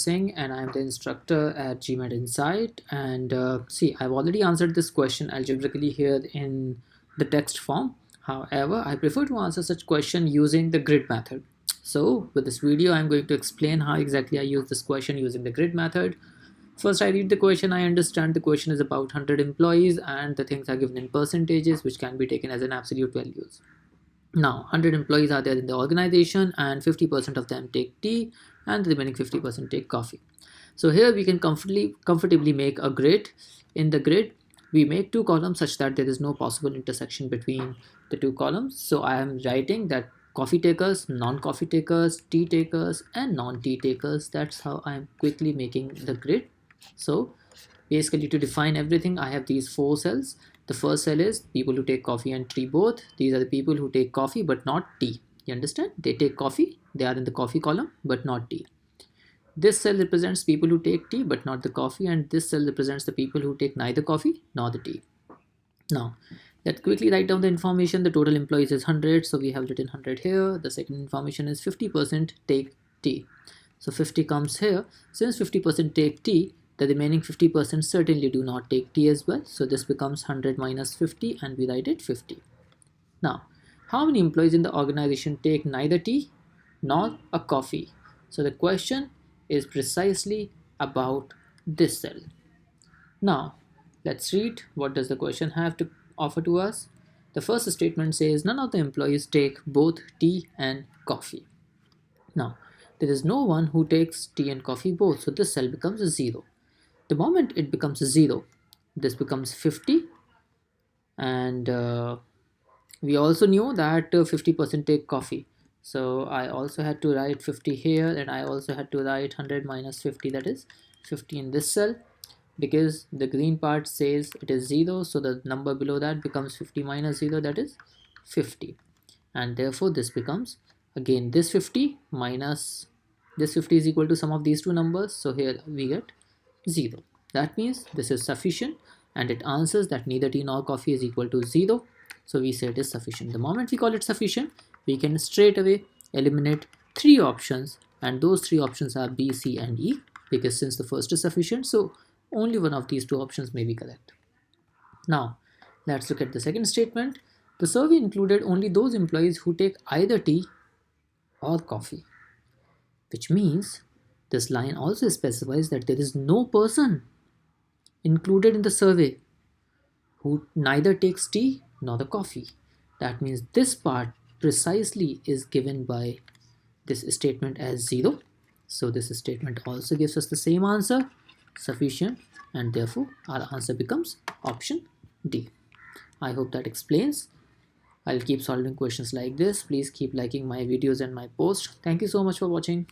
Singh and I'm the instructor at GMAT Insight. And see, I've already answered this question algebraically here in the text form. However, I prefer to answer such question using the grid method. So with this video, I'm going to explain how exactly I use this question using the grid method. First, I read the question. I understand the question is about 100 employees and the things are given in percentages, which can be taken as an absolute values. Now, 100 employees are there in the organization and 50% of them take tea and the remaining 50% take coffee. So here we can comfortably make a grid. In the grid, we make two columns such that there is no possible intersection between the two columns. So I am writing that coffee takers, non-coffee takers, tea takers and non-tea takers. That's how I am quickly making the grid. So basically, to define everything, I have these four cells. The first cell is people who take coffee and tea both. These are the people who take coffee but not tea. You understand? They take coffee, they are in the coffee column but not tea. This cell represents people who take tea but not the coffee, and this cell represents the people who take neither coffee nor the tea. Now, let's quickly write down the information. The total employees is 100, so we have written 100 here. The second information is 50% take tea. So 50 comes here. Since 50% take tea, the remaining 50% certainly do not take tea as well. So this becomes 100 minus 50 and we write it 50. Now, how many employees in the organization take neither tea nor a coffee? So the question is precisely about this cell. Now, let's read what does the question have to offer to us. The first statement says none of the employees take both tea and coffee. Now, there is no one who takes tea and coffee both, so this cell becomes a 0. The moment it becomes a 0, this becomes 50, and we also knew that 50% take coffee. So I also had to write 50 here, and I also had to write 100 minus 50, that is 50 in this cell, because the green part says it is 0, so the number below that becomes 50 minus 0, that is 50. And therefore this becomes, again, this 50 minus this 50 is equal to sum of these two numbers, so here we get 0. That means this is sufficient, and it answers that neither tea nor coffee is equal to 0, so we say it is sufficient. The moment we call it sufficient, we can straight away eliminate three options, and those three options are B, C and E, because since the first is sufficient, so only one of these two options may be correct. Now, let's look at the second statement. The survey included only those employees who take either tea or coffee, which means this line also specifies that there is no person included in the survey who neither takes tea nor the coffee. That means this part precisely is given by this statement as 0. So this statement also gives us the same answer, sufficient, and therefore our answer becomes option D. I hope that explains. I'll keep solving questions like this. Please keep liking my videos and my posts. Thank you so much for watching.